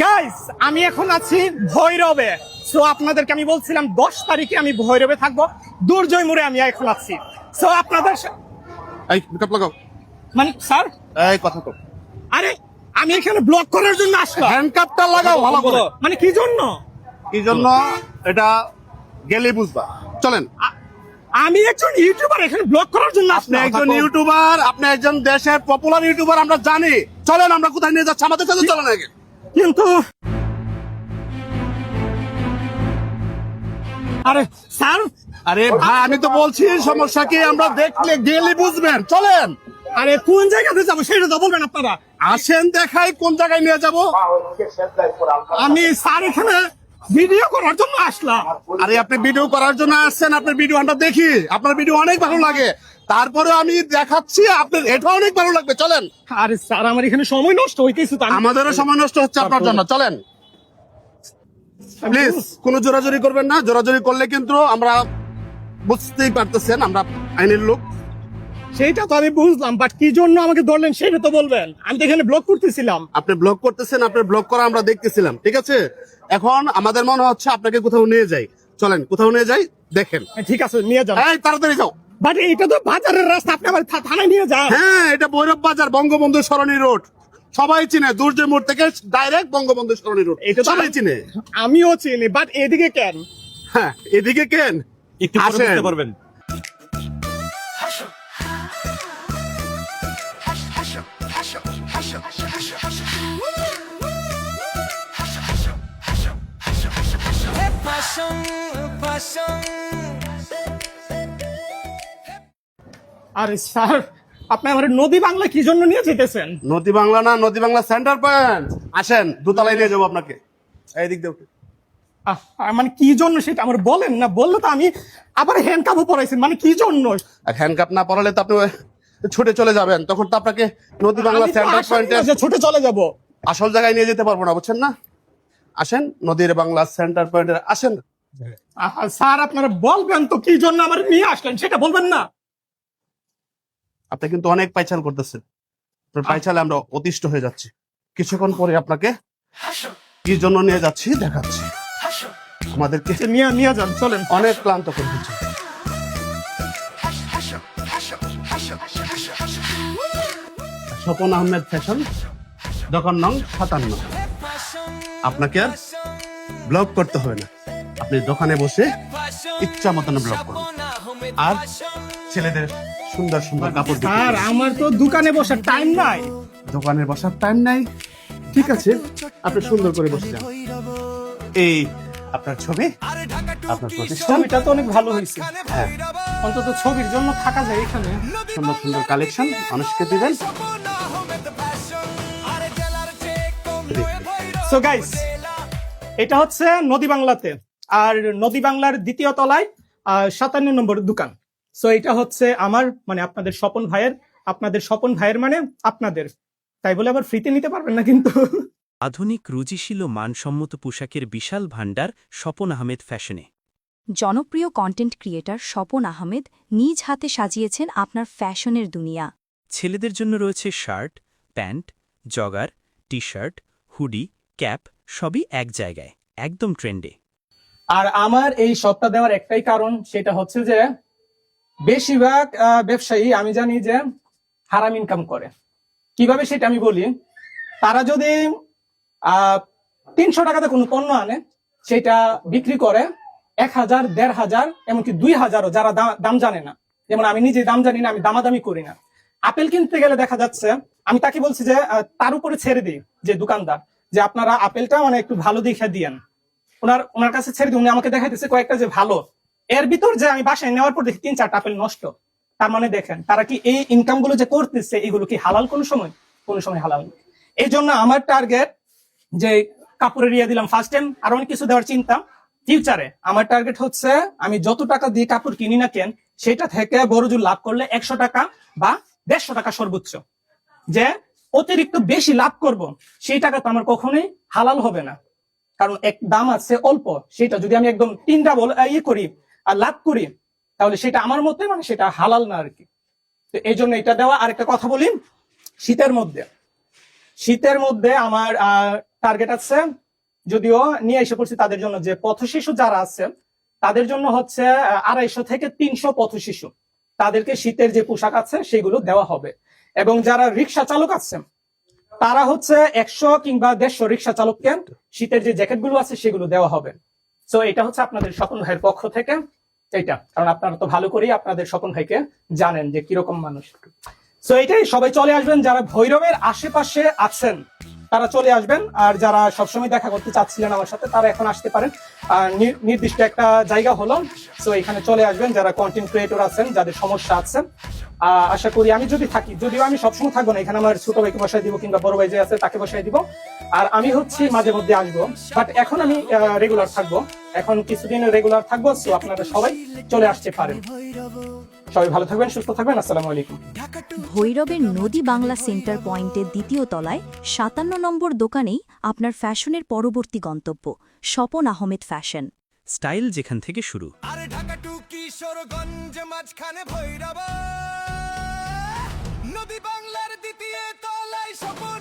Guys আমি এখন আছি ভৈরবে। সো আপনাদেরকে আমি বলছিলাম 10 তারিখে আমি ভৈরবে থাকবো, দুর্জয় মোড়ে আমি এখন আছি। সো আপনাদের এই মেকআপ লাগাও। মানে স্যার, এই কথা তো আরে আমি এখানে ব্লক করার জন্য আসলাম। হ্যান্ডকাপটা লাগাও ভালো করে। মানে কি জন্য? কি জন্য এটা গেলে বুঝবা। চলেন। আমি একজন ইউটিউবার, এখানে ব্লক করার জন্য আপনি আসলাম। একজন ইউটিউবার, আপনি একজন দেশের পপুলার ইউটিউবার, আমরা জানি। চলেন, আমরা কোথায় নিয়ে যাচ্ছি আমাদের সাথে চলেন আগে। কিন্তু আরে স্যার, আরে ভাই আমি তো বলছি সমস্যা কি, আমরা দেখলে গেলে বুঝবেন। চলেন। আরে কোন জায়গাতে যাবো সেটা তো বলবেন আপনারা। আসেন দেখাই কোন জায়গায় নিয়ে যাব। আমি স্যার এখানে ভিডিও করার জন্য আসলাম। আরে আপনি ভিডিও করার জন্য আসছেন, আপনার ভিডিও আমরা দেখি, আপনার ভিডিও অনেক ভালো লাগে। তারপরে আমি দেখাচ্ছি, আপনার এটা অনেক ভালো লাগবে। চলেন। আরে স্যার আমার এখানে সময় নষ্ট হইতেছে তো। আমাদেরও সময় নষ্ট হচ্ছে আপনার জন্য। চলেন প্লিজ, কোনো জোরাজোরি করবেন না। জোরাজোরি করলে কিন্তু আমরা বুঝতেই পারতেছেন আমরা আইনের লোক। সেইটা তো আমি বুঝলাম, বাট কি জন্য আমাকে ধরলেন সেটা তো বলবেন। আমি তো এখানে ব্লক করতেছিলাম। আপনি ব্লক করতেছেন, আপনার ব্লক করা আমরা দেখতেছিলাম, ঠিক আছে। এখন আমাদের মনে হচ্ছে আপনাকে কোথাও নিয়ে যাই। চলেন কোথাও নিয়ে যাই, দেখেন। ঠিক আছে নিয়ে যান। এই তাড়াতাড়ি যাও। বাট এইটা তো বাজারের রাস্তা, আপনি আমার থানায় নিয়ে যান। হ্যাঁ, এটা ভৈরব বাজার, বঙ্গবন্ধু সরণি রোড। সবাই চিনে, দুর্জয় মোড় থেকে ডাইরেক্ট বঙ্গবন্ধু সরণি রোড, এটা তো সবাই চিনে। আমিও চিনি, বাট এদিকে কেন? হ্যাঁ, এদিকে কেন একটু পরে আসেন। বুঝতে পারবেন। আরে স্যার, আপনি আমার নদী বাংলা কি জন্য নিয়ে যেতেছেন? নদী বাংলা না, নদী বাংলা সেন্টার পয়েন্ট। আসেন, দোতলায় নিয়ে যাবো আপনাকে। এই দিক দিয়ে উঠে। মানে কি জন্য সেটা আমার বলেন না, বললে তো আমি আবার হ্যান্ডকাপও পরাইছেন। মানে কি জন্য? আর হ্যান্ডকাপ না পরালে তো আপনি ছুটে চলে যাবেন, তখন তো আপনাকে নদী বাংলা আমি তো সেন্টার আসামি পয়েন্টে না যে ছুটে চলে যাব। আসল জায়গায় নিয়ে যেতে পারবো না, বুঝছেন না। আসেন, নদীর বাংলা সেন্টার পয়েন্টে আসেন। স্যার আপনারা বলবেন তো কি জন্য আমার নিয়ে আসলেন সেটা বলবেন না? আপনি কিন্তু অনেক পাইচাল করতেছেন। আপনার পাইচালে আমরা অতিষ্ঠ হয়ে যাচ্ছি। কিছুক্ষণ পরে আপনাকে কি জন্য নিয়ে যাচ্ছি দেখাচ্ছি। আমাদেরকে নিয়ে নিয়ে যান, চলেন। অনেক ক্লান্ত করে দিচ্ছে। স্বপন আহমেদ ফ্যাশন, দোকান নং 57। আপনাকে আর ব্লগ করতে হবে না, আপনি দোকানে বসে ইচ্ছা মতন ব্লগ করুন। আর ছেলেদের সুন্দর সুন্দর কাপড় বিক্রি স্যার করুন। আমার তো দোকানে বসার টাইম নাই। দোকানে বসার টাইম নাই, ঠিক আছে, আপনি সুন্দর করে বসে যান। এই আপনার ছবি, আপনার প্রতিষ্ঠান, ছবিটা তো অনেক ভালো হয়েছে। হ্যাঁ, অন্তত ছবির জন্য থাকা যায় এখানে। সুন্দর সুন্দর কালেকশন মানুষকে দিবেন। সো গাইস, এটা হচ্ছে নদী বাংলাতে, আর নদী বাংলার দ্বিতীয় তলায় 57 নম্বর দোকান। সো এটা হচ্ছে আমার, মানে আপনাদের স্বপন ভাইয়ের মানে আপনাদের, তাই বলে আবার ফ্রিতে নিতে পারবেন না কিন্তু। আধুনিক রুচিশীল ও মানসম্মত পোশাকের বিশাল ভাণ্ডার স্বপন আহমেদ ফ্যাশনে। জনপ্রিয় কন্টেন্ট ক্রিয়েটর স্বপন আহমেদ নিজ হাতে সাজিয়েছেন আপনার ফ্যাশনের দুনিয়া। ছেলেদের জন্য রয়েছে shirt, pant, jogger, T shirt, hoodie, cap, সবই এক জায়গায়, একদম ট্রেন্ডে। আর আমার এই শপটা দেওয়ার একটাই কারণ, সেটা হচ্ছে যে বেশিরভাগ ব্যবসায়ী আমি জানি যে হারাম ইনকাম করে। কিভাবে সেটা আমি বলি। তারা যদি 300 টাকাতে কোনো পণ্য আনে, সেটা বিক্রি করে 1000, 1500, এমনকি 2000ও, যারা দাম জানে না। যেমন আমি নিজে দাম জানি না, আমি দামাদামি করি না। আপেল কিনতে গেলে দেখা যাচ্ছে, আমি তাকে বলছি যে তার উপরে ছেড়ে দিই, যে দোকানদার, যে আপনারা আপেলটা মানে একটু ভালো দেখে দিয়েন। ওনার কাছে ছেড়ে দিই, উনি আমাকে দেখাইতেছে কয়েকটা যে ভালো। এর ভিতর যে আমি বাসায় নেওয়ার পর দেখি 3-4টা আপেল নষ্ট। তার মানে দেখেন তারা কি এই ইনকাম গুলো যে করতেছে, এগুলো কি হালাল? কোনো সময় হালাল না। এই জন্য আমার টার্গেট, যে কাপড়ের ইয়ে দিলাম ফার্স্ট টাইম, আর অনেক কিছু দেওয়ার চিন্তা ফিউচারে। আমার টার্গেট হচ্ছে আমি যত টাকা দিয়ে কাপড় কিনি না কেন, সেটা থেকে বড়জোর লাভ করলে 100 টাকা বা 150 টাকা সর্বোচ্চ। যে অতিরিক্ত বেশি লাভ করব, সেই টাকা তো আমার কখনোই হালাল হবে না। কারণ এক দাম আছে অল্প, সেটা যদি আমি একদম 3 ডাবল করি আর লাভ করি, তাহলে সেটা আমার মতে মানে সেটা হালাল না আর কি। তো এই জন্য এটা দেওয়া। আর একটা কথা বলি, শীতের মধ্যে আমার টার্গেট আছে, যদিও নিয়ে এসে পড়ছি তাদের জন্য, যে পথ শিশু যারা আছে তাদের জন্য হচ্ছে 250 থেকে 300 পথ শিশু, তাদেরকে শীতের যে পোশাক আছে সেগুলো দেওয়া হবে। এবং যারা রিক্সা চালক আছে তারা হচ্ছে 100 কিংবা 150 রিক্সা চালককে শীতের যে জ্যাকেট গুলো আছে সেগুলো দেওয়া হবে। সো এটা হচ্ছে আপনাদের স্বপন ভাইয়ের পক্ষ থেকে এইটা, কারণ আপনারা তো ভালো করেই আপনাদের স্বপন ভাইকে জানেন যে কিরকম মানুষ। সো এইটাই, সবাই চলে আসবেন যারা ভৈরবের আশেপাশে আছেন তারা চলে আসবেন, আর যারা সবসময় দেখা করতে চাচ্ছিলেন আমার সাথে তারা এখন আসতে পারেন। আর নির্দিষ্ট একটা জায়গা হলো, সো এখানে চলে আসবেন যারা কন্টেন্ট ক্রিয়েটর আছেন, যাদের সমস্যা আছে। আশা করি আমি যদি থাকি, যদিও আমি সবসময় থাকবো না, এখানে আমার ছোট ভাইকে বসাই দিব কিংবা বড় ভাই যে আছে তাকে বসাই দিব, আর আমি হচ্ছে মাঝে মধ্যে আসবো, বাট এখন আমি রেগুলার থাকবো, এখন কিছুদিন রেগুলার থাকবো। সো আপনারা সবাই চলে আসতে পারেন। সবাই ভালো থাকবেন, সুস্থ থাকবেন, আসসালামু আলাইকুম। ভৈরবের নদী বাংলা সেন্টার পয়েন্টের 2য় তলায় 57 নম্বর দোকানেই আপনার ফ্যাশনের পরবর্তী গন্তব্য, স্বপন আহমেদ ফ্যাশন। স্টাইল যেখান থেকে শুরু, আরে ঢাকা টু কিশোরগঞ্জ মাঝখানে ভৈরব, নদী বাংলার দ্বিতীয় তলায় স্বপন